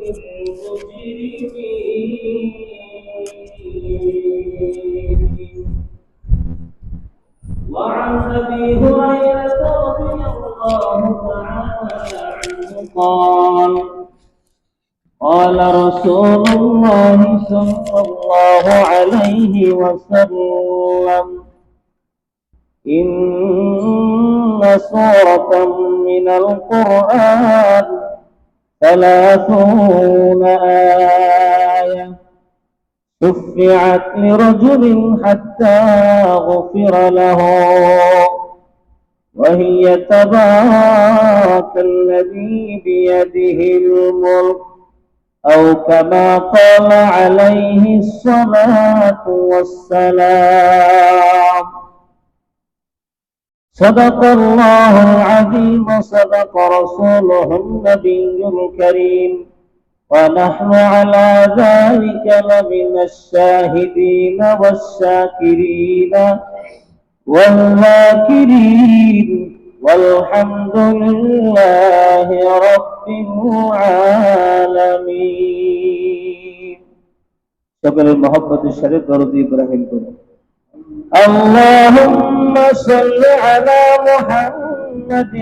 المجرمين. وعن أبي هريرة رضي الله تعالى عنه قال قال رسول الله صلى الله عليه وسلم إن سورة من القرآن 30 آية شفعت لرجل حتى غفر له، وهي تبارك الذي بيده الملك، أو كما قال عليه الصلاة والسلام. صدق الله العظيم وصدق رسوله النبي الكريم، ونحن على ذلك لمن الشاهدين والشاكرين والذاكرين، والحمد لله رب العالمين. সকলের মহব্বতের সাথে দরুদ ইব্রাহিম করুন। اللهم صل على محمد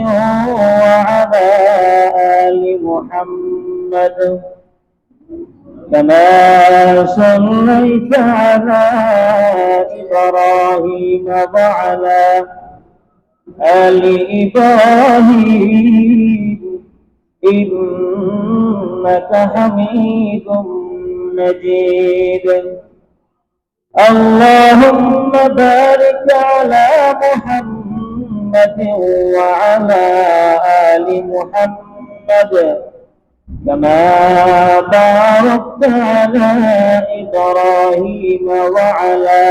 وعلى آل محمد كما صليت على إبراهيم وعلى آل إبراهيم إنك حميد مجيد. اللهم بارك على محمد وعلى آل محمد كما باركت على إبراهيم وعلى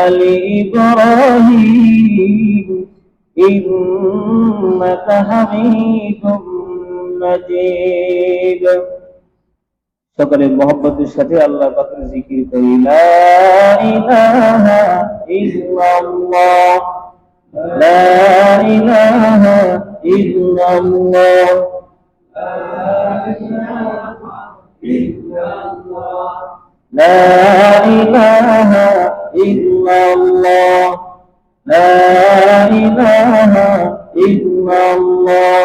آل إبراهيم إنك حميد مجيد. সকলের মহব্বতের সাথে আল্লাহ পাকের জিকির করি। লা ইলাহা ইল্লাল্লাহ, লা ইলাহা ইল্লাল্লাহ, লা ইলাহা ইল্লাল্লাহ, লা ইলাহা ইল্লাল্লাহ,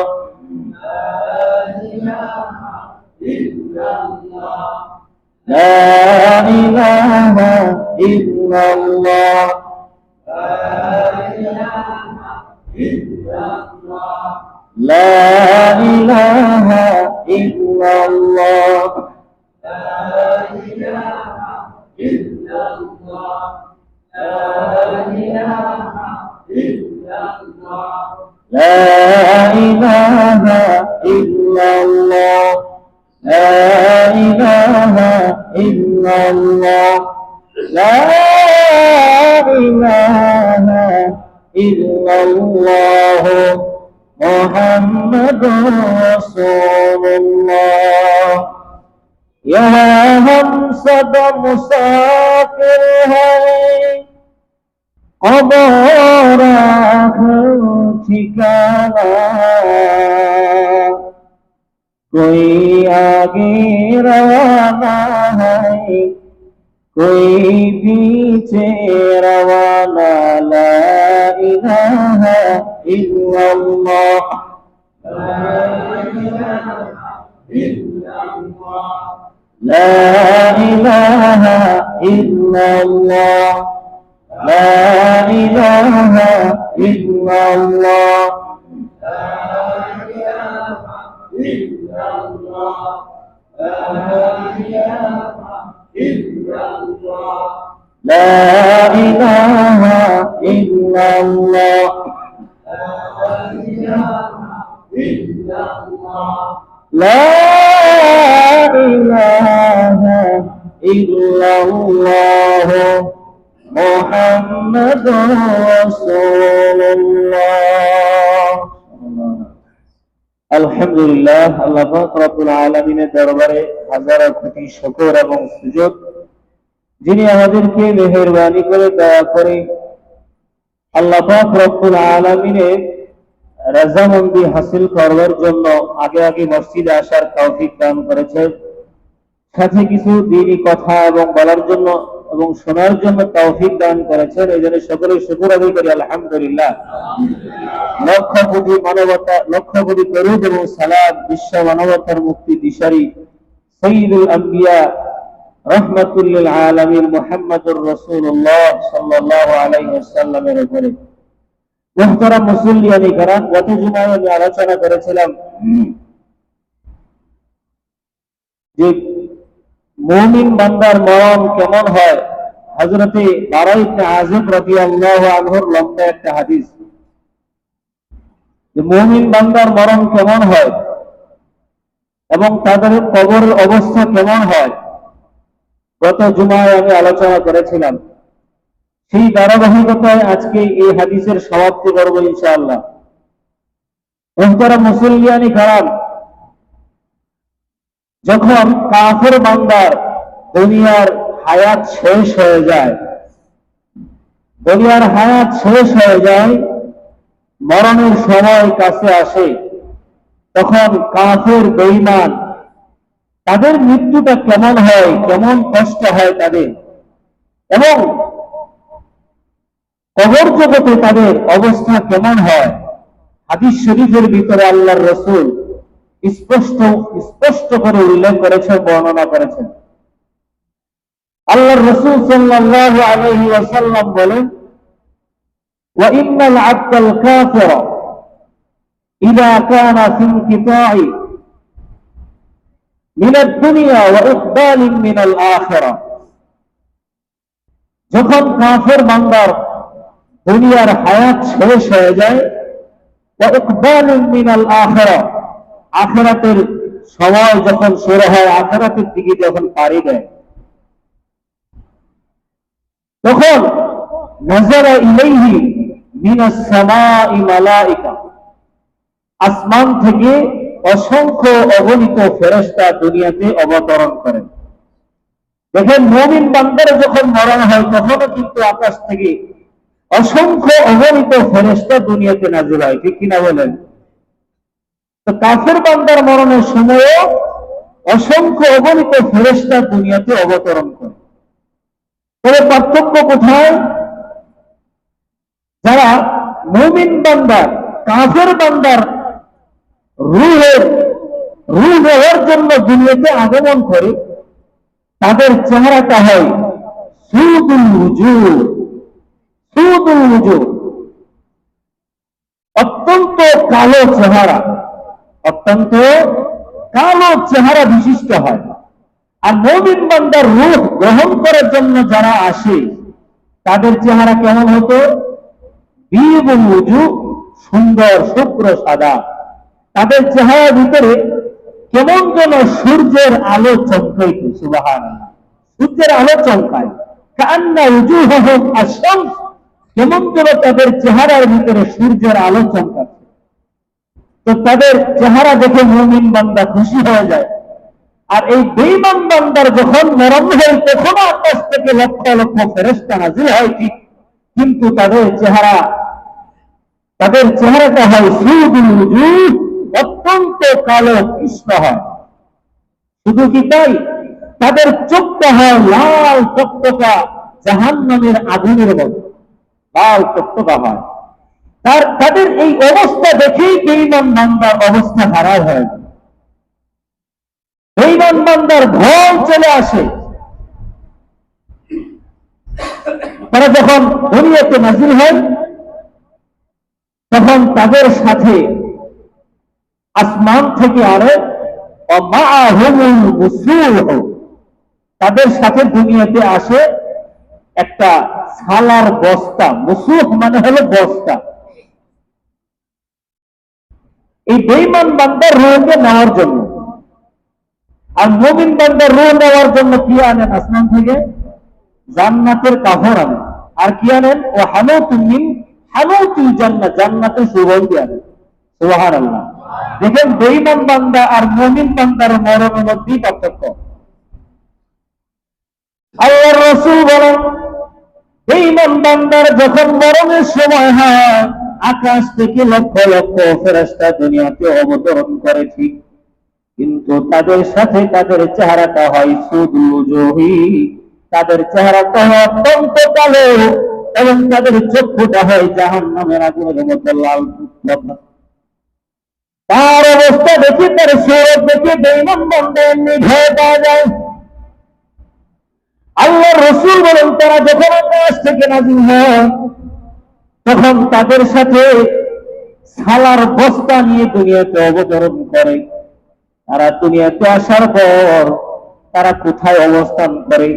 لا إله إلا الله، لا إله إلا الله، لا إله إلا الله، لا إله إلا الله، لا إله إلا الله، محمد رسول الله. यहाँ हम सब मुसाफिर हैं, कब्र आखिर ठिकाना, कोई आगे रवाना है, कोई पीछे रवाना. ला इलाहा इल्लल्लाह, لا إله إلا الله، لا إله إلا الله، لا إله إلا الله، لا إله إلا الله، محمد رسول الله. আলহামদুলিল্লাহ, আল্লাহ পাক রব্বুল আলামিনের দরবারে হাজারো কোটি শুকর এবং সুজুদ, যিনি আমাদেরকে মেহেরবানি করে দয়া করে আল্লাহ পাক রব্বুল আলামিনের রাজামন্দি হাসিল করবার জন্য আগে আগে মসজিদে আসার তৌফিক দান করেছে, সাথে কিছু দিনী কথা এবং বলার জন্য এবং শোনার জন্য তৌফিক দান করেছেন। এই জন্য সকলেই শুকর আদায় করি আলহামদুলিল্লাহ। লক্ষ কোটি মানবতা, লক্ষ কোটি দরুদ এবং সালাত বিশ্ব মানবতার মুক্তি দিশারি সাইয়্যিদুল আম্বিয়া রাহমাতুল লিল আলামিন মুহাম্মদুর রাসূলুল্লাহ সাল্লাল্লাহু আলাইহি ওয়াসাল্লামের উপরে। মুহতারাম মুসল্লিয়ান কিরাম, গত জুমায় আমি আলোচনা করেছিলাম যে মুমিন বান্দার মরণ কেমন হয়। হযরতে বারা ইবনে আযিব রাদিয়াল্লাহু আনহুর লম্বা একটা হাদিস, যে মুমিন বান্দার মরণ কেমন হয় এবং তাদের কবরের অবস্থা কেমন হয়, গত জুমায় আমি আলোচনা করেছিলাম। সেই ধারাবাহিকতায় আজকে এই হাদিসের সমাপ্তি করব ইনশাআল্লাহ। মুহতারাম মুসল্লিয়ান কিরাম, যখন কাফের বান্দার দুনিয়ার হায়াত শেষ হয়ে যায়, দুনিয়ার হায়াত শেষ হয়ে যায়, মরণের সময় কাছে আসে, তখন কাফের বেঈমান তাদের মৃত্যুটা কেমন হয়, কেমন কষ্ট হয় তাদের, এবং কবর জগতে তাদের অবস্থা কেমন হয়, হাদিস শরীফের ভিতরে আল্লাহর রাসূল স্পষ্ট স্পষ্ট করে উল্লেখ করেছেন, বর্ণনা করেছেন। আল্লাহর রাসূল সাল্লাল্লাহু আলাইহি ওয়াসাল্লাম বলেন, ওয়া ইন্নাল আবদাল কাফিরা ইযা কানা ফি ইনকিতা'i মিনাদ দুনিয়া ওয়া ইকবালিন মিনাল আখিরাহ, যখন কাফের বান্দার দুনিয়ার হায়াত শেষ হয়ে যায়, ওয়া ইকবালিন মিনাল আখিরাহ, আখিরাতের সময় যখন শুরু হয়, আখিরাতের দিকে যখন পাড়ি দেয়, তখন নাযারা ইলাইহি মিনাস সামাই মালাইকা, আসমান থেকে অসংখ্য অগণিত ফেরেশতা দুনিয়াতে অবতরণ করেন। দেখেন, মুমিন বান্দার যখন মরণ হয় তখনও কিন্তু আকাশ থেকে অসংখ্য অগণিত ফেরেশতা দুনিয়াতে নাযিল হয়, ঠিক কিনা বলেন? তো কাফের বান্দার মরণের সময়ও অসংখ্য অগণিত ফেরেশতা দুনিয়াতে অবতরণ করে। তবে পার্থক্য কোথায়? যারা মুমিন বান্দা কাফের বান্দার রূহ নেওয়ার জন্য দুনিয়াতে আগমন করে, তাদের চেহারাটা হয় সুদুল উজুহ, সুদুল উজুহ, অত্যন্ত কালো চেহারা, অত্যন্ত কালো চেহারা বিশিষ্ট হয়। আর মুমিন বান্দার রূহ গ্রহণ করার জন্য যারা আসে, তাদের চেহারা কেমন হতো? বিয়ুল উজুহ, সুন্দর শুভ্র সাদা। তাদের চেহারার ভিতরে কেমন যেন সূর্যের আলো চমকাইত, সুবহানাল্লাহ, সূর্যের আলো চমকায়। কান্না উজুহুহুম আশ-শামস, কেমন যেন তাদের চেহারার ভিতরে সূর্যের আলো চমকাচ্ছে। তো তাদের চেহারা দেখে মুমিন বান্দা খুশি হয়ে যায়। আর এই বেঈমান বান্দার যখন মরণ হয়, তখন আকাশ থেকে লক্ষ লক্ষ ফেরেশতা নাযিল হয় ঠিক, কিন্তু তাদের চেহারাটা হয় সুদুল উজুহ, অত্যন্ত কালো কৃষ্ণ হয়। শুধু কি তাই, তাদের চোখটা হয় লাল টকটকা জাহান্নামের আগুনের মতো, লাল টকটকা হয়। তাদের এই অবস্থা দেখেই বেঈমান বান্দার অবস্থা খারাপ হয়। বেঈমান বান্দার ভয় চলে আসে। তারা যখন দুনিয়াতে নাযিল হয়, তখন তাদের সাথে আসমান থেকে আরে মাআহুমুল মুসূহ, তাদের সাথে দুনিয়াতে আসে একটা ছালার বস্তা। মুসূহ মানে হলো বস্তা। এই বেঈমান বান্দার রূহকে নেওয়ার জন্য। আর মুমিন বান্দার রূহ নেওয়ার জন্য কি আনেন আসমান থেকে? জান্নাতের কাফর আনেন। আর কি আনেন? ও হানুতুম মিন হানুতুল জান্নাত, জান্নাতের সুগন্ধি আনেন। সুবহানাল্লাহ। দেখেন, বেঈমান বান্দা আর মুমিন বান্দার মরণের মধ্যে পার্থক্য। আল্লাহর রাসূল বলেন, বেঈমান বান্দার যখন মরণের সময় হয়, আকাশ থেকে লক্ষ লক্ষ ফেরেশতা দুনিয়াতে অবতরণ করে ঠিক, কিন্তু তাদের সাথে তাদের চেহারাটা হয় সুদুজহি, তাদের চেহারাটা হয় অত্যন্ত কালো, এবং তাদের চক্ষুটা হয় জাহান্নামের আগুনের মতো লাল টুকটুকে। তার অবস্থা দেখে, তার সুরত দেখে বেঈমান বান্দা এমনি ভয় পাওয়া যায়। আল্লাহর রাসূল বলেন, তারা যখন আকাশ থেকে নাযিল হয় তখন তাদের সাথে সালার বস্তা নিয়ে দুনিয়াতে অবতরণ করে। তারা দুনিয়াতে আসার পর তারা কোথায় অবস্থান করে?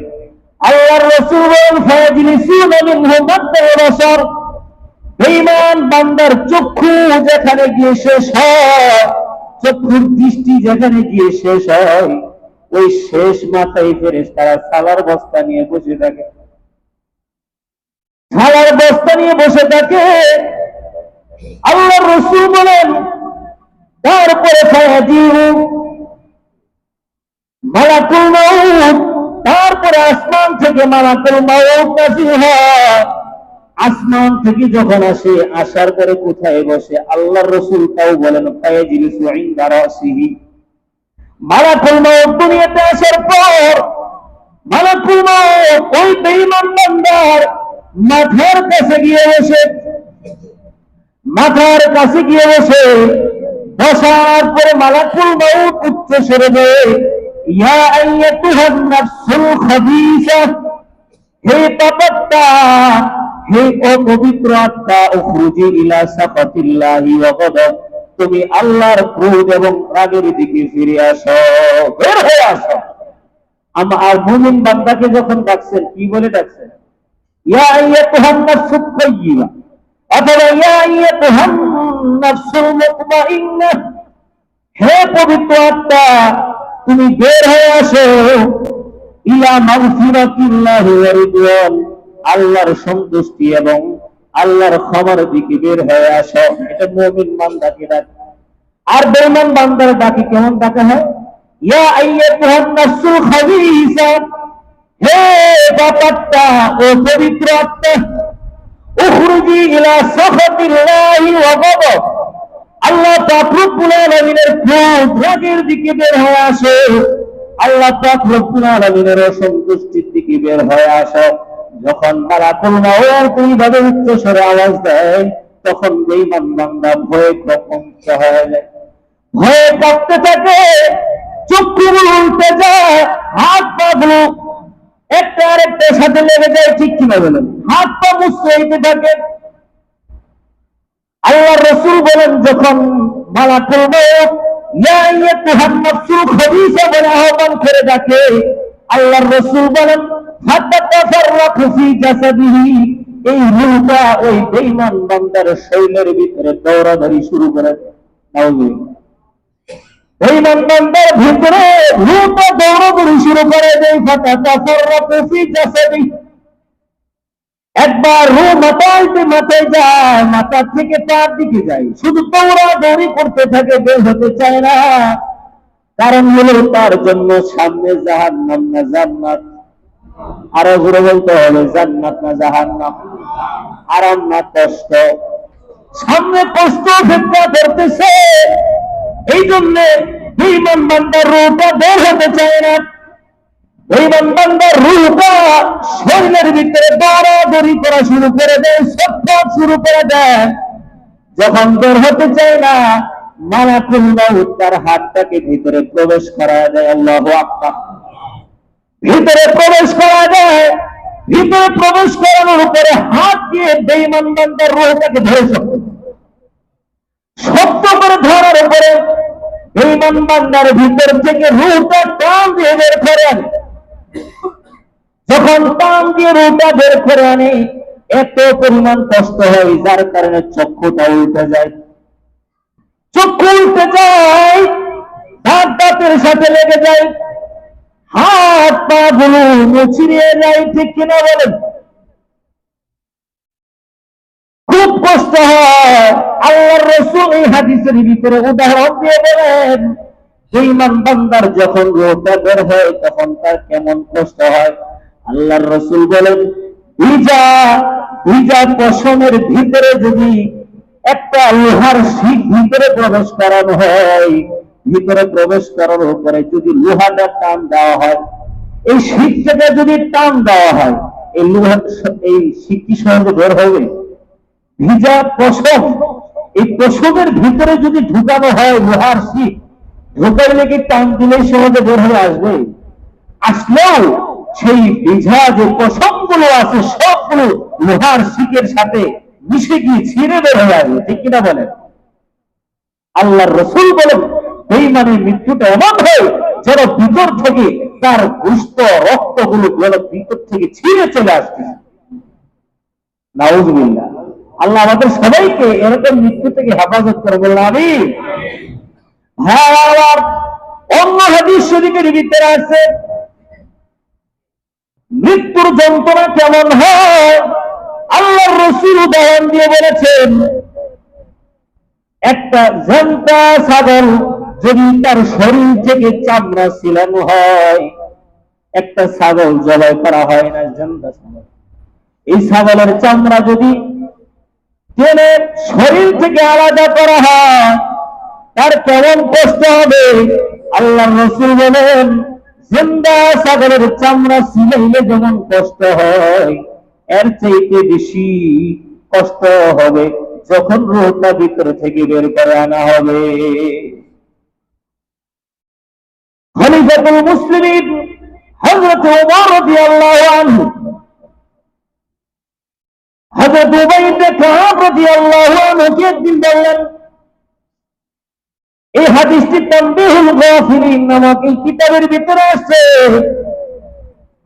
আল্লাহর রাসূল বলেন, ফায়াজলিসুনা মিনহু মাদ্দাল বাসার, বেঈমান বান্দার চক্ষু যেখানে গিয়ে শেষ হয়, চক্ষুর দৃষ্টি যেখানে গিয়ে শেষ হয়, ওই শেষ মাথায় ফেরেশতারা সালার বস্তা নিয়ে বসে থাকে। সালার বস্তা নিয়ে বসে থাকে। আল্লাহর রাসূল বলেন, তারপরে ফায়াজিউ মালাকুল মাউত, তারপরে আসমান থেকে মালাকুল মাউত নাযিল হয়। আসমান থেকে যখন আসে, আসার পরে কোথায় বসে? আল্লাহর রাসূল তাও বলেন, ফায়াজলিসু ইনদা রাসিহি। মালাকুল মাউত দুনিয়াতে আসার পর মালাকুল মাউত ওই বেঈমান বান্দার মাথার কাছে গিয়ে বসে। মাথার কাছে গিয়ে বসে, বসার পরে মালাকুল মাউত উচ্চ স্বরে বলে, ইয়া আইয়াতুহান নাফসুল খাবিসা, হে পাপাত্মা, হে অপবিত্র আত্মা, উখরুজি ইলা সাফাতিল্লাহি ওয়া গাদাব, তুমি আল্লাহর ক্রোধ এবং রাগের দিকে ফিরে আসো, বের হয়ে আসো। আর মুমিন বান্দাকে যখন ডাকছেন, কি বলে ডাকছেন? ইয়া আইয়াতুহান নাফসুত তাইয়্যিবা, অথবা ইয়া আইয়াতুহান নাফসুল মুতমাইন্নাহ, হে পবিত্র আত্মা, তুমি বের হয়ে আসো ইলা মাগফিরাতিল্লাহি ওয়া রিদওয়ান, আল্লাহর সন্তুষ্টি এবং আল্লাহর ক্ষমার দিকে বের হয়ে আসো। এটা মুমিন বান্দাকে ডাকে। আর বেঈমান বান্দার ডাকে কেমন ডাকা হয়? ইয়া আইয়াতুহান নাফসুল খাবিসা, হে পাপাত্মা, ও পবিত্র আত্মা, উখরুজি ইলা সাখাতিল্লাহি ওয়া গাদাব, আল্লাহ পাক রব্বুল আলামিনের ক্রোধ রাগের দিকে বের হয়ে আসে, আল্লাহ পাক রব্বুল আলামিনের অসন্তুষ্টির দিকে বের হয়ে আসে। যখন মালাকুল মাউত এইভাবে উচ্চ স্বরে আওয়াজ দেয়, তখন বেঈমান বান্দা ভয়ে প্রকম্পিত হয়ে যায়, ভয়ে কাঁপতে থাকে, চক্ষুগুলো উল্টে যায়, হাত পা গুলো একটা আরেকটার সাথে লেগে যায়। ঠিক কিনা বলেন? হাত পা মুছতে হইতে থাকে। আল্লাহর রাসূল বলেন, যখন মালাকুল মাউত ইয়া আইয়াতুহান নাফসুল খাবিসা বলে আহ্বান করে ডাকে, আল্লাহর রাসূল বলেন, ফাতাতাফাররাকু ফি জাসাদিহি, এই রূহটা ওই বেঈমান বান্দার শরীরের ভিতরে দৌড়াদৌড়ি শুরু করে। নাউযুবিল্লাহ। বেঈমান বান্দার ভিতরে রূহটা দৌড়াদৌড়ি শুরু করে দেয়। ফাতাতাফাররাকু ফি জাসাদিহি, একবার রূহ মাথায় যায়, মাথা থেকে পার দিকে যায়, শুধু দৌড়াদৌড়ি করতে থাকে, বের হতে চায় না। কারণ হলো তার জন্য সামনে জাহান্নাম না জান্নাত? আরো জোরে বলতে হবে, জান্নাত না জাহান্নাম? আরাম না কষ্ট? সামনে কষ্ট অপেক্ষা করতেছে। এই জন্য বেঈমান বান্দার রূহটা বের হতে চায় না। বেঈমান বান্দার রূহটা শরীরের ভিতরে দৌড়াদৌড়ি করা শুরু করে দেয়, ছটফট শুরু করে দেয়। যখন বের হতে চায় না, মালাকুল মাউত তার হাতটাকে ভিতরে প্রবেশ করা দেয়। আল্লাহু আকবার। ভিতরে প্রবেশ করা দেয়। ভিতরে প্রবেশ করানোর উপরে হাত দিয়ে বেঈমান বান্দার রূহটাকে ধরে শক্ত করে ধরার উপরে বেঈমান বান্দার ভিতর থেকে রূহটা টান দিয়ে বের করে আনে। যখন টান দিয়ে রূহটা বের করে আনে, এত পরিমাণ কষ্ট হয়, যার কারণে চক্ষুটা উল্টে যায়। চক্ষু উল্টে যায়, দাঁতের সাথে লেগে যায়, হাত পা গুলো মুচড়িয়ে যায়। ঠিক কিনা বলেন? খুব কষ্ট হয়। আল্লাহর রাসূল এই হাদিসের ভিতরে উদাহরণ দিয়ে বলেন, বেঈমান বান্দার যখন রূহটা বের হয় তখন তার কেমন কষ্ট হয়। আল্লাহর রাসূল বলেন, ভিজা পশমের ভিতরে যদি একটা লোহার শিক ভিতরে প্রবেশ করানো হয়, ভিতরে প্রবেশ করানোর পরে যদি লোহাটা টান দেওয়া হয়, এই শিকটাকে যদি টান দেওয়া হয়, এই লোহা, এই শিক কি সহজে বের হবে? ভিজা পশম, এই পশমের ভিতরে যদি ঢুকানো হয় লোহার শিক, ঢুকাইলে কি টান দিলেই সহজে বের হয়ে আসবে? আসলেও সেই ভিজা যে পশমগুলো আছে সবগুলো লোহার শিকের সাথে মিশে গিয়ে ছিঁড়ে বের হয়ে আসবে, ঠিক কিনা বলেন? আল্লাহর রাসূল বলেন বেঈমানের মৃত্যুটা এমন হয় যেন ভিতর থেকে তার গোশত রক্তগুলো ভিতর থেকে ছিঁড়ে চলে আসছে। নাউযুবিল্লাহ। আল্লাহ আমাদের সবাইকে এরকম মৃত্যু থেকে হেফাজত করে, বললেন আমিন। হ্যাঁ, আবার অন্য হাদিস শরীফের ভিতরে আছে মৃত্যুর যন্ত্রণা কেমন হয়। আল্লাহর রাসূল উদাহরণ দিয়ে বলেছেন, একটা জ্যান্ত ছাগল যদি তার শরীর থেকে চামড়া ছিলানো হয়, একটা ছাগল জবাই করা হয় না, জ্যান্ত ছাগল, এই ছাগলের চামড়া যদি টেনে শরীর থেকে আলাদা করা হয় তার কেমন কষ্ট হবে। আল্লাহর রাসূল বলেন জিন্দা ছাগলের চামড়া ছিলাইলে যেমন কষ্ট হয়, এর চাইতে বেশি কষ্ট হবে যখন রূহটা ভিতর থেকে বের করে আনা হবে। খলিফাতুল মুসলিমিন হযরত ওমর রাদিয়াল্লাহু আনহু, হযরত উবাই ইবনে কাব রাদিয়াল্লাহু আনহু একদিন বললেন, এই হাদিসটি তানবীহুল গাফিলিন নামক এই কিতাবের ভিতরে আছে,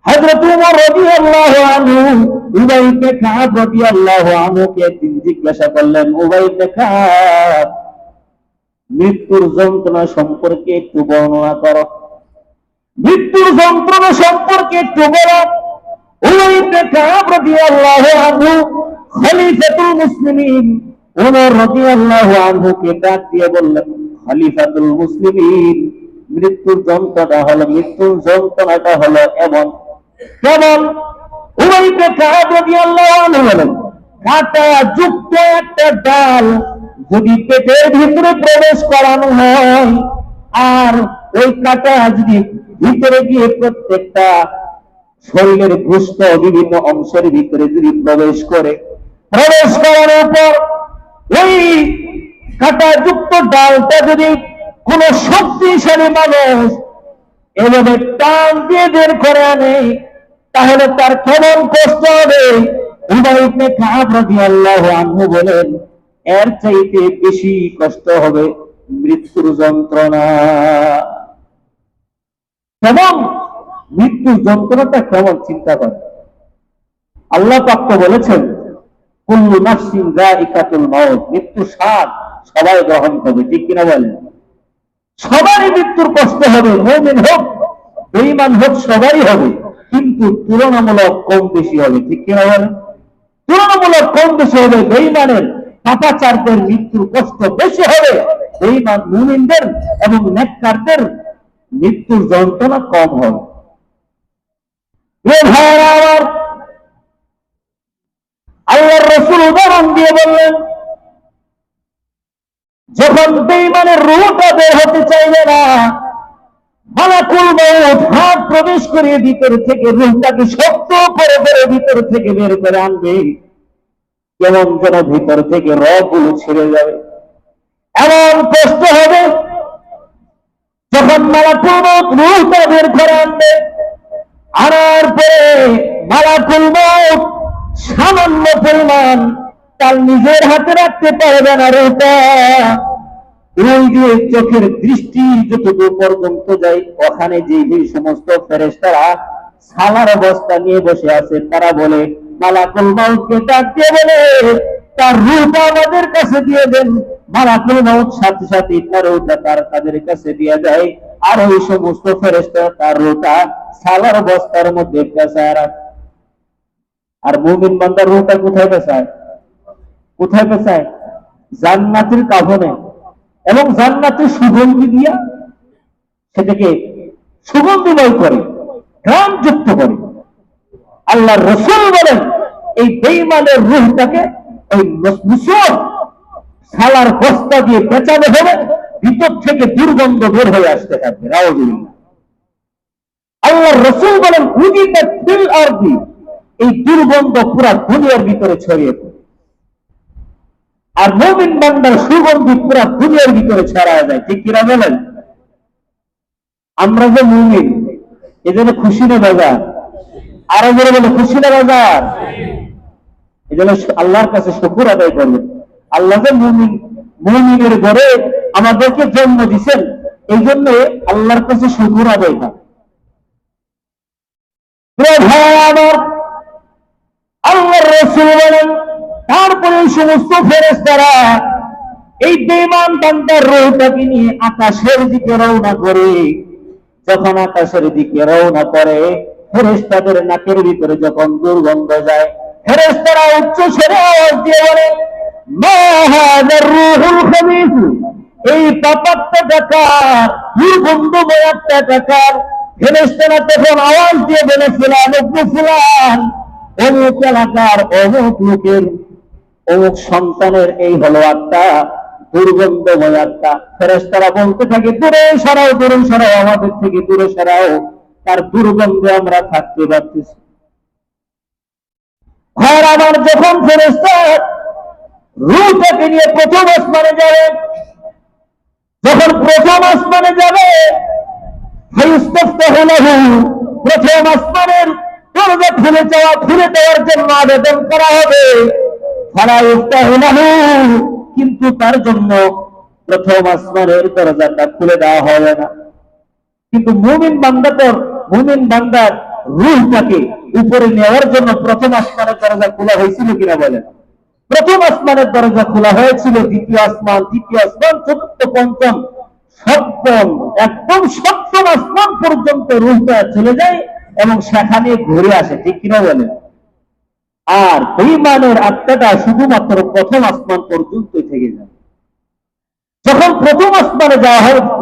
হযরত ওমর রাদিয়াল্লাহু আনহু উবাই ইবনে কাব রাদিয়াল্লাহু আনহুকে একদিন জিজ্ঞাসা করলেন, উবাই ইবনে কাব, মৃত্যুর যন্ত্রণা সম্পর্কে একটু বর্ণনা করো, মৃত্যুর যন্ত্রণা সম্পর্কে একটু বলো। উবাই ইবনে কাব রাদিয়াল্লাহু আনহু খলিফাতুল মুসলিমিন ওমর রাদিয়াল্লাহু আনহুকে ডাক দিয়ে বললেন, খলিফাতুল মুসলিমিন, মৃত্যুর যন্ত্রণাটা হলো এমন। কেমন? উবাই ইবনে কাব রাদিয়াল্লাহু আনহু বলেন, কাঁটা যুক্ত একটা ডাল যদি পেটের ভিতরে প্রবেশ করানো হয়, আর ওই কাঁটা যদি ভিতরে গিয়ে প্রত্যেকটা শরীরের গোশত বিভিন্ন অংশের ভিতরে যদি প্রবেশ করে, প্রবেশ করানোর পর ওই কাঁটাযুক্ত ডালটা যদি কোন শক্তিশালী মানুষ এভাবে টান দিয়ে বের করে আনে, তাহলে তার কেমন কষ্ট হবে। উবাই ইবনে কাব রাদিয়াল্লাহু আনহু বলেন, এর চাইতে বেশি কষ্ট হবে মৃত্যুর যন্ত্রণা। কেমন মৃত্যুর যন্ত্রণাটা কেমন চিন্তা করেন। আল্লাহ পাক তো বলেছেন, কুল্লু নাফসিন যায়িকাতুল মাউত, মৃত্যু স্বাদ সবাই গ্রহণ করবে, ঠিক কিনা বলেন? সবারই মৃত্যুর কষ্ট হবে, মুমিন হোক বেঈমান হোক সবারই হবে, কিন্তু তুলনামূলক কম বেশি হবে, ঠিক কিনা বলেন? তুলনামূলক কম বেশি হবে। বেঈমানের পাপাচারদের মৃত্যুর কষ্ট বেশি হবে, বেঈমান মুমিনদের এবং নেককারদের মৃত্যুর যন্ত্রণা কম হবে। আল্লাহর রাসূল উদাহরণ দিয়ে বললেন, যখন বেঈমানের রূহটা বের হতে চাইবে না, মালাকুল মউত হাত প্রবেশ করে ভিতর থেকে রূহটাকে শক্ত করে ধরে ভিতর থেকে বের করে আনবে, কেমন যেন ভিতর থেকে রগগুলো ছিঁড়ে যাবে, এমন কষ্ট হবে। যখন মালাকুল মউত রূহটা বের করে আনবে, আনার পরে মালাকুল মউত সামান্য পরিমাণ তার নিজের হাতে রাখতে পারবে না রূহটা। ওই যে চোখের দৃষ্টি যতটুকু পর্যন্ত যায়, ওখানে যে সমস্ত ফেরেশতারা সালার অবস্থা নিয়ে বসে আছে, তারা বলে মালাকুল মউতকে ডাক দিয়ে বলে, তার রূহটা আমাদের কাছে দিয়ে দেন। মালাকুল মউত সাথে সাথে তার রূহটা তাদের কাছে দিয়ে দেয়, আর ওই সমস্ত ফেরেশতারা তার রূহটা সালার অবস্থার মধ্যে পেঁচায় রাখে। আর মুমিন বান্দার রূহটা কোথায় পেঁচায়? কোথায় পেঁচায়? জান্নাতের কাফনে এবং জান্নাতের সুগন্ধি দিয়া সেটাকে সুগন্ধিময় করে, ঘ্রাণ যুক্ত করে। আল্লাহর রাসূল বলেন, এই বেঈমানের রূহটাকে ওই মুসলমান ছালার বস্তা দিয়ে পেঁচানো হবে, ভিতর থেকে দুর্গন্ধ বের হয়ে আসতে থাকবে। নাউযুবিল্লাহ। আল্লাহর রাসূল বলেন উযিবাত ফিল আরদি, এই দুর্গন্ধ পুরা দুনিয়ার ভিতরে ছড়িয়ে পড়ে। আর মুমিন বান্দার সুগন্ধি পুরা দুনিয়ার ভিতরে ছড়ায় যায়। ঠিক কিনা বলেন? আমরা যে মুমিন, এজন্য খুশি না বাজার? আরো বলে বলে খুশি না বাজার? এজন্য আল্লাহর কাছে শুকর আদায় করবেন। আল্লাহ যে মুমিনের ঘরে আমাদেরকে জন্ম দিচ্ছেন, এই জন্য আল্লাহর কাছে শুকর আদায় করেন। আল্লাহর রাসূল বলেন তারপরে সমস্ত ফেরেশতারা এই বেঈমান বান্দার রূহটাকে নিয়ে আকাশের দিকে রওনা করে। যখন আকাশের দিকে রওনা করে, ফেরেশতাদের নাকের ভিতরে যখন দুর্গন্ধ যায়, ফেরেশতারা উচ্চ স্বরে আওয়াজ দিয়ে বলে মা হাযার রূহুল খাবীথ, এই পাপাত্মা কার, দুর্গন্ধময় আত্মাটা কার? ফেরেশতারা তখন আওয়াজ দিয়ে বলে ফুলান ইবনে ফুলান, অমুক এলাকার অমুক লোকের অমুক সন্তানের এই হলো আত্মা, দুর্গন্ধময় আত্মা। ফেরেশতারা বলতে থাকে দূরে সরাও, দূরে সরাও, আমাদের থেকে দূরে সরাও, তার দুর্গন্ধে আমরা থাকতে পারতেছি। আর আমার যখন ফেরেশতা রূহটাকে নিয়ে প্রথম আসমানে যাবে, যখন প্রথম আসমানে যাবে, প্রথম আসমানের দরজা খুলে দেওয়ার জন্য আবেদন করা হবে। কিন্তু তার জন্য প্রথম আসমানের দরজাটা খুলে দেওয়া হবে না। কিন্তু মুমিন বান্দার রূহটাকে উপরে নেওয়ার জন্য প্রথম আসমানের দরজা খোলা হয়েছিল কিনা বলেন? প্রথম আসমানের দরজা খোলা হয়েছিল, দ্বিতীয় আসমান, তৃতীয় আসমান, চতুর্থ, পঞ্চম, সপ্তম, একদম সপ্তম আসমান পর্যন্ত রূহটা চলে যায় এবং সেখানে ঘুরে আসে। ঠিক কিনা বলেন? আর বেঈমানের আত্মাটা শুধুমাত্র প্রথম আসমান পর্যন্ত থেকে যায়। যখন প্রথম আসমানে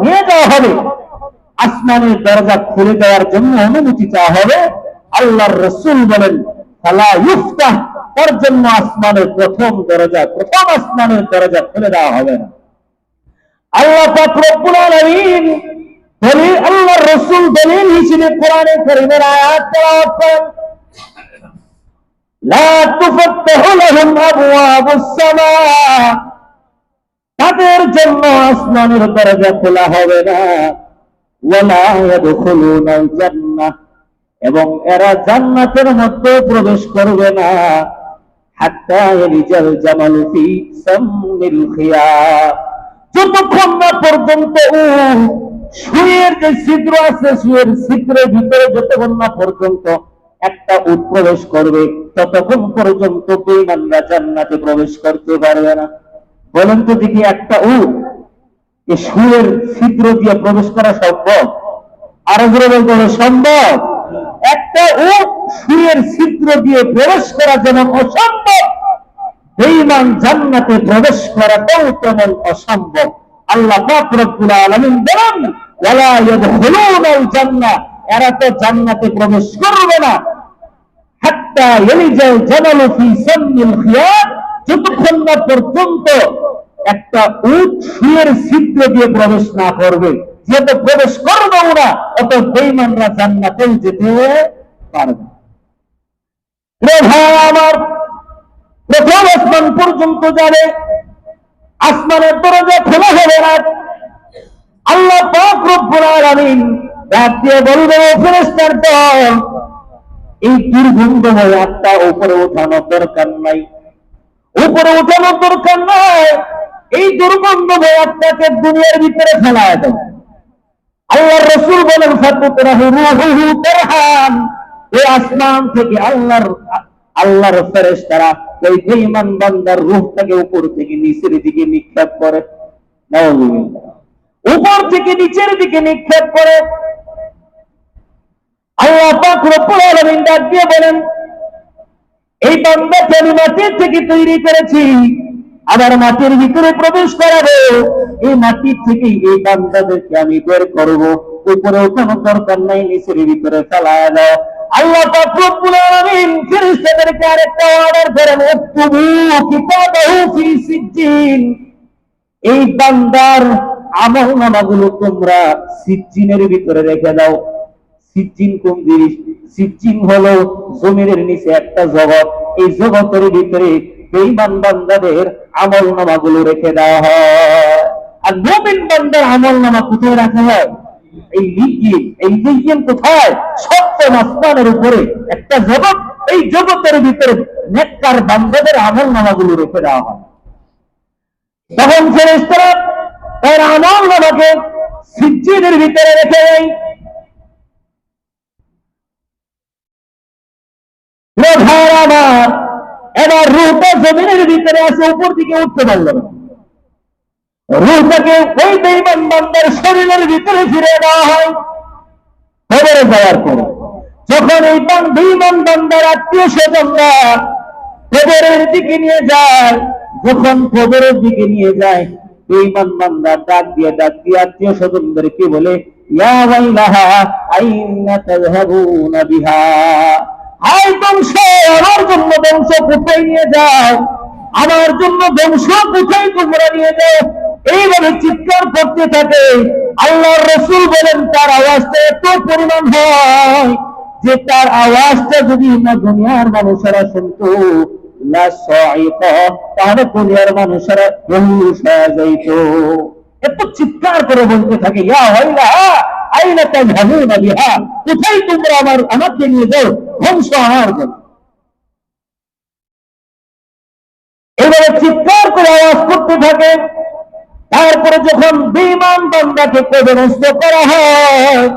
নিয়ে যাওয়া হবে, আসমানের দরজা খুলে দেওয়ার জন্য অনুমতি চাওয়া হবে। আল্লাহর রাসূল বলেন ফালা ইফতাহ, তার জন্য আসমানের প্রথম আসমানের দরজা খুলে দেওয়া হবে না। আল্লাহ পাক রব্বুল আলামিন দলিল, আল্লাহর রাসূল দলিল হিসেবে কোরআনে কারীমের আয়াত তেলাওয়াত করেন লা তুফাত্তাহু লাহুম আবওয়াবুস সামা, তাদের জন্য আসমানের দরজা খোলা হবে না। ওয়ালা ইয়াদখুলুনাল জান্নাহ, এবং এরা জান্নাতের মধ্যে প্রবেশ করবে না। হাত্তা ইয়ালিজাল জামালু ফি সাম্মিল খিয়াত, যতক্ষণ না পর্যন্ত সুয়ের যে ছিদ্র আছে, সুয়ের ছিদ্রের ভিতরে যতক্ষণ না পর্যন্ত একটা উট প্রবেশ করবে, ততক্ষণ পর্যন্ত বেঈমানরা জান্নাতে প্রবেশ করতে পারবে না। বলেন তো দেখি, একটা উট এই সুয়ের ছিদ্র দিয়ে প্রবেশ করা সম্ভব? আরো জোরে বলতে হবে সম্ভব? একটা উট সুয়ের ছিদ্র দিয়ে প্রবেশ করা যেমন অসম্ভব, বেঈমান জান্নাতে প্রবেশ করাটাও তেমন অসম্ভব। আল্লাহ পাক রব্বুল আলামিন বলেন ওয়ালা ইয়াদখুলুনাল জান্নাহ, এরা তো জান্নাতে প্রবেশ করবে না হাত্তা ইয়ালিজাল জামালু ফি সাম্মিল খিয়াত, যতক্ষণ না পর্যন্ত একটা উট সুয়ের ছিদ্র দিয়ে প্রবেশ না করবে। যেহেতু প্রবেশ করবে ওরা, অত বেঈমানরা জান্নাতেও যেতে পারবে। আমার প্রথম আসমান পর্যন্ত যাবে, আসমানের দরজা খোলা হবে না। আল্লাহ পাক রব্বুল আলামিন ডাক দিয়ে বলবে ফেরেশতার দল, এই দুর্গন্ধময় আত্মা উপরে ওঠানোর দরকার নাই, উপরে ওঠানোর দরকার নাই, এই দুর্গন্ধময় আত্মাকে দুনিয়ার ভিতরে ফেলায় দাও। আল্লাহর রাসূল বলেন ফাতুতরাহু রূহুহু তারহান, এই আসমান থেকে আল্লাহর ফেরেশতারা ওই বেঈমান বান্দার রূহটাকে উপর থেকে নিচের দিকে নিক্ষেপ করে। নাউযুবিল্লাহ। উপর থেকে নিচের দিকে নিক্ষেপ করে। আল্লাহ পাক রব্বুল আলামিন ডাক দিয়ে বলেন এই বান্দাকে আমি মাটির থেকে তৈরি করেছি, আবার মাটির ভিতরে প্রবেশ করাবো। এই মাটির থেকে এই বান্দাদেরকে আমি বের করবো, উপরে ওঠানোর দরকার নাই, নিচের ভিতরে ফেলায়া দাও। আল্লাহ পাক রব্বুল আলামিন ফেরেশতাদেরকে আরেকটা অর্ডার করেন উকতুবু কিতাবাহু ফি সিজ্জিন, এই বান্দার আমল নামাগুলো তোমরা সিজ্জিনের ভিতরে রেখে দাও। সিজ্জিন কোন জিনিস? সিজ্জিন হলো জমিনের নিচে একটা জগৎ। এই জগতের ভিতরে বেঈমান বান্দাদের আমল নামাগুলো রেখে দেওয়া হয়। আর মুমিন বান্দার আমল নামা কোথায় রাখা হয়? এই লিগিন। এই লিগিন কোথায়? সপ্তম আসমানের উপরে একটা জগৎ। এই জগতের ভিতরে নেককার বান্দাদের আমল নামাগুলো রেখে দেওয়া হয়। তখন ফেরেশতারা তার আমল নামাকে সিজ্জিনের ভিতরে রেখে দেয়। আমার এবার রূহটা জমিনের ভিতরে আছে, উপর দিকে উঠতে পারল না। রূহটাকে ওই বেঈমান বান্দার শরীরের ভিতরে ফিরে দেওয়া হয় কবরে যাওয়ার পরে। যখন এই বেঈমান বান্দার আত্মীয় স্বজনরা কবরের দিকে নিয়ে যায়, যখন কবরের দিকে নিয়ে যায়, বেঈমান বান্দা ডাক দিয়ে আত্মীয় স্বজনদেরকে বলে, ইয়া ওয়াইলাহা আইনা তাযহাবুনা বিহা, হায় বংশ, আমার জন্য বংশ কোথায় নিয়ে যাও, আমার জন্য বংশ কোথায় তোমরা নিয়ে যাও। এইভাবে চিৎকার করতে থাকে। আল্লাহর রাসূল বলেন তার আওয়াজটা এত পরিমাণ হয় যে তার আওয়াজটা যদি না দুনিয়ার মানুষেরা শুনতো, তাহলে দুনিয়ার মানুষেরা বেহুশ হয়ে যাইত। এত চিৎকার করে বলতে থাকে, ইয়া ওয়াইলাহা আইনা তাযহাবুনা বিহা, কোথায় তোমরা আমাকে নিয়ে যাও, ধ্বংস আমার জন্য। এবারে চিৎকার করে আওয়াজ করতে থাকে। তারপরে যখন বেঈমান বান্দাকে কবরস্থ করা হয়,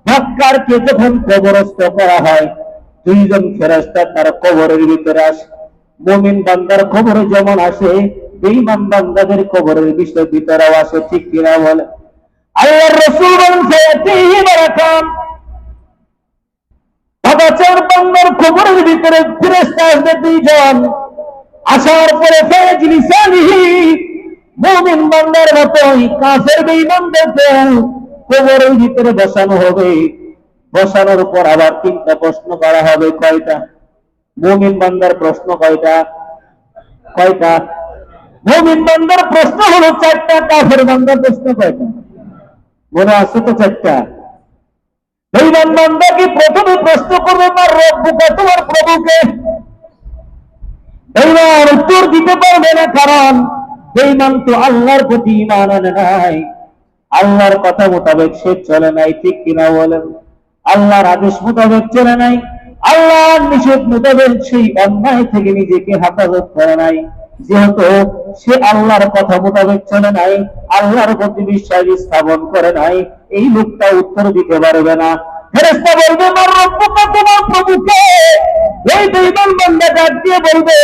ধাক্কারকে যখন কবরস্থ করা হয়, দুইজন ফেরেশতা তার কবরের ভিতরে আসে। মুমিন বান্দার কবরে যেমন আসে, বেঈমান বান্দাদের কবরের ভিতরেও আসে, ঠিক কিনা বলে? আল্লাহর রাসূল বলেন, ফায়াতিহি মালাকান, বাচ্চার বান্দার কবরের ভিতরে ফেরেশতা আসবে দুইজন। আসার পরে ফায়াজলিসানিহি, মুমিন বান্দার মতোই কাফের বেঈমানদেরকে কবরের ভিতরে বসানো হবে। বসানোর পর আবার তিনটা প্রশ্ন করা হবে। কয়টা? মুমিন বান্দার প্রশ্ন কয়টা? মুমিন বান্দার প্রশ্ন হলো চারটা। কাফের বান্দার প্রশ্ন কয়টা? মনে আছে তো? চারটা। বেঈমান বান্দাকে প্রথমে প্রশ্ন করবে, মার রব্বুকা, তোমার প্রভুকে। বেঈমান উত্তর দিতে পারবে না, কারণ বেঈমান তো আল্লাহর প্রতি ঈমান আনে নাই, আল্লাহর কথা মোতাবেক সে চলে নাই, ঠিক কিনা বলেন? আল্লাহর আদেশ মোতাবেক চলে নাই, আল্লাহর নিষেধ মোতাবেক সেই অন্যায় থেকে নিজেকে হেফাজত করে নাই। যেহেতু সে আল্লাহর কথা মোতাবেক চলে নাই, আল্লাহর প্রতি বিশ্বাস স্থাপন করে নাই, এই লোকটা উত্তর দিতে পারবে না। ফেরেশতা বলবে, মার রব্বুকা, তোমার প্রভুকে। এই বেঈমান বান্দা ডাক দিয়ে বলবে,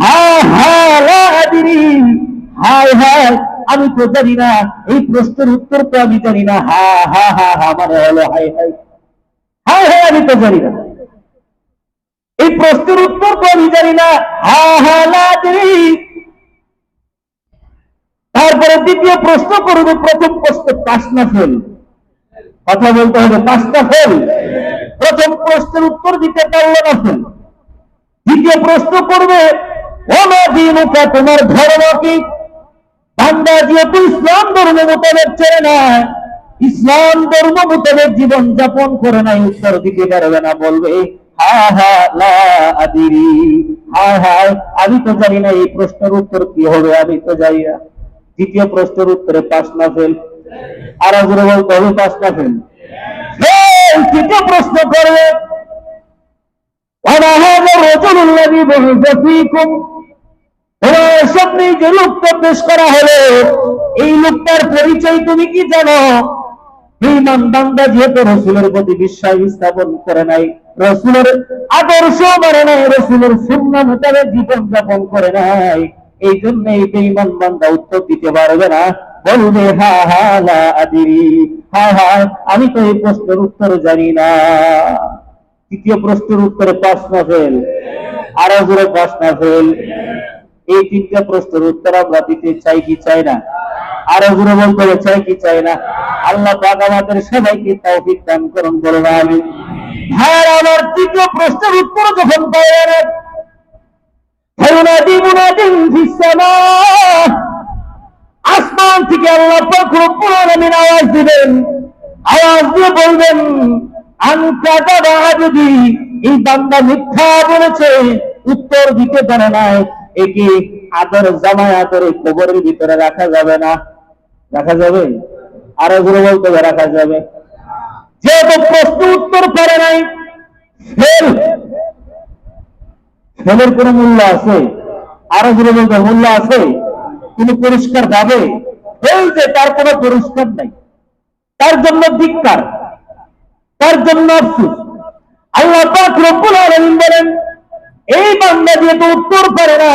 হা হা লা আদরি, হায় হায় আমি তো জানি না, এই প্রশ্নের উত্তর তো আমি জানি না। হা হা হা হা মানে হলো হায় হায়, হায় হায় আমি তো জানি না, এই প্রশ্নের উত্তর তো আমি জানি না। হা হা লা আদরি। তারপরে দ্বিতীয় প্রশ্ন করবে, প্রথম প্রশ্ন পাস না ফেল, কথা বলতে হবে, পাস না ফেল। প্রথম প্রশ্নের উত্তর দিতে পারলো না, ফেল। দ্বিতীয় প্রশ্ন করবে, ওমা দীনুকা, তোমার ধর্ম কি? বান্দা যেহেতু ইসলাম ধর্ম মোতাবেক চলে না, ইসলাম ধর্ম মোতাবেক জীবন যাপন করে নাই, উত্তর দিতে পারবে না। বলবে, হা হা লা আদরি, হায় হায় আমি তো জানি না, এই প্রশ্নের উত্তর কি হবে, আমি তো জানি না। দ্বিতীয় প্রশ্নের উত্তরে পাস না ফেল। আর জোরে বলতে হবে, পাস না ফেল। তৃতীয় প্রশ্ন করবে, ওয়া হাযা রাজুলুল্লাযী বু'িসা ফীকুম, তোমার সামনে যে লোকটা পেশ করা হলো, এই লোকটার পরিচয় তুমি কি জানো? বেঈমান বান্দা যেহেতু রাসূলের প্রতি বিশ্বাস স্থাপন করে নাই, রাসূলের আদর্শ মানে নাই, রাসূলের সুন্নাহ মোতাবেক জীবন যাপন করে নাই, এই জন্য এই বেঈমান বান্দা উত্তর দিতে পারবে না। বলবে, হা হা লা আদরি, হায় হায় আমি তো এই প্রশ্নের উত্তর জানি না। তৃতীয় প্রশ্নের উত্তরে পাস না ফেল। আরো জোরে পাস না ফেল। এই তিনটা প্রশ্নের উত্তর আমরা দিতে চাই কি চাই না? আরো জোরে বলতে হবে, চাই কি চাই না? আল্লাহ পাক আমাদের সবাইকে তৌফিক দান করুন, বলুন আমিন। হ্যাঁ, আমার তৃতীয় প্রশ্নের উত্তর যখন পাওয়া যাবে, ফায়ুনাদি মুনাদিন ফিস সামা, আসমান থেকে আল্লাহ পাক রব্বুল আলামিন আওয়াজ দিবেন, আওয়াজ দিয়ে বলবেন, আনকাযাবা আবদি, এই বান্দা মিথ্যা বলেছে, উত্তর দিতে পারে নাই, একে আদর জামায় আদরে কবরের ভিতরে রাখা যাবে না। রাখা যাবে? আরো জোরে বলতে হবে, রাখা যাবে। যেহেতু প্রশ্ন উত্তর পারে নাই, ফেল। ফেলের কোন মূল্য আছে? আরো জোরে বলতে হবে, মূল্য আছে? কোন পুরস্কার পাবে? এই যে তার কোন পুরস্কার নাই, তার জন্য ধিক্কার, তার জন্য আফসোস। আল্লাহ পাক রব্বুল আলামিন বলেন, এই বান্দা যেহেতু উত্তর পারে না,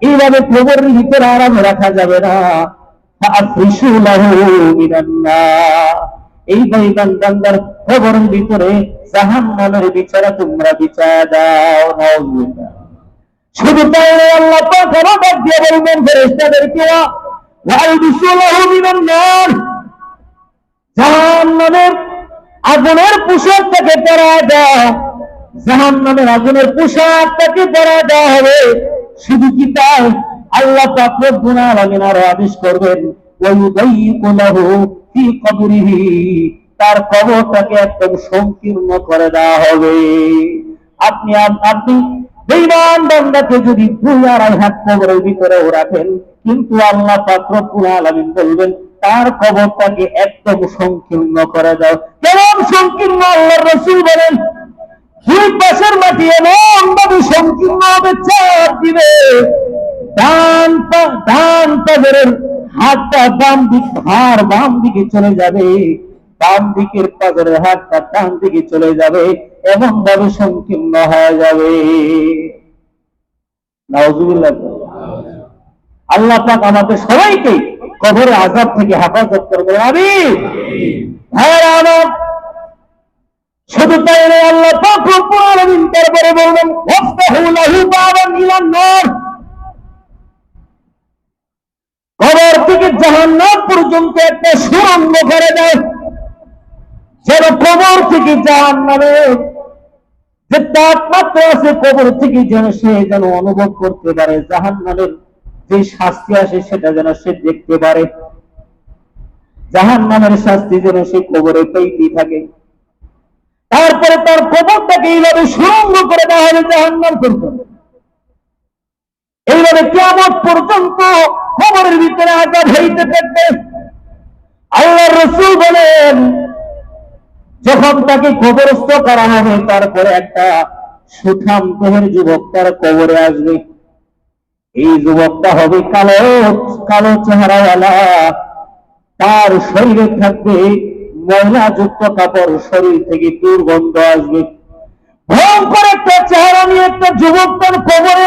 এইভাবে কবরের ভিতরে আরামে রাখা যাবে না। ফাআফরিশু লাহু মিনান নার, এই বান্দার কবরের ভিতরে জাহান্নামের বিছানা তোমরা বিছায়া দাও। নাউজুবিল্লাহ। শুধু তাই নয়, আল্লাহ পাক আরো ডাক দিয়ে বলবেন ফেরেশতাদেরকে, ওয়াইবিশু লাহু মিনান নার, জাহান্নামের আগুনের পোশাকটাকে পরায় দাও, জাহান্নামের আগুনের পোশাকটাকে পরায় দেওয়া হবে। শুধু কি তাই, আল্লাহ পাক রব্বুল আলামিন আরো আদেশ করবেন, ওয়ায়ুদাইয়িকু লাহু ফি কবরিহি, তার কবরটাকে একদম সংকীর্ণ করে দেওয়া হবে। আপনি বেঈমান বান্দাকে যদি 2-2.5 হাত কবরের ভিতরেও রাখেন, কিন্তু আল্লাহ পাক রব্বুল আলামিন বলবেন তার কবরটাকে একদম সংকীর্ণ করে দাও। কেমন সংকীর্ণ? আল্লাহর রাসূল বলেন, দুই পাশের মাটি এমন ভাবে সংকীর্ণ হবে, চাপ দিবে, ডান পাজরের হাতটা বাম দিক, হাড় বাম দিকে চলে যাবে, বাম দিকের পাজরের হাতটা ডান দিকে চলে যাবে, এমন ভাবে সংকীর্ণ হয়ে যাবে। নাউজুবিল্লাহ। আল্লাহ পাক আমাদের সবাইকে কবরের আযাব থেকে হেফাজত করবে, আমিন। হ্যাঁ, আমার শুধু তাই নয়, আল্লাহ পাক রব্বুল আলামিন তারপরে বলবেন, ওয়াফতাহু লাহু বাবান ইলান নার, কবর থেকে জাহান্নাম পর্যন্ত একটা সুড়ঙ্গ করে দেয়, যেন কবর থেকে জাহান্নামের যে তাপমাত্রা আছে, কবর থেকে যেন সে যেন অনুভব করতে পারে, জাহান্নামের যে শাস্তি আসে সেটা যেন সে দেখতে পারে, জাহান্নামের শাস্তি যেন সে কবরে পেতেই থাকে। তারপরে তার কবরটাকে এইভাবে সুড়ঙ্গ করে দেওয়া হবে জাহান্নাম পর্যন্ত। এইভাবে কিয়ামত পর্যন্ত কবরের ভিতরে আযাব হইতে থাকবে। আল্লাহর রাসূল বলেন, যখন তাকে কবরস্থ করা হবে, তারপরে একটা সুঠাম দেহের যুবক তার কবরে আসবে। এই যুবকটা হবে কালো কালো চেহারাওয়ালা, তার শরীরে থাকবে ময়লাযুক্ত কাপড়, শরীর থেকে দুর্গন্ধ আসবে। ভয়ঙ্কর একটা চেহারা নিয়ে একটা যুবক তার কবরে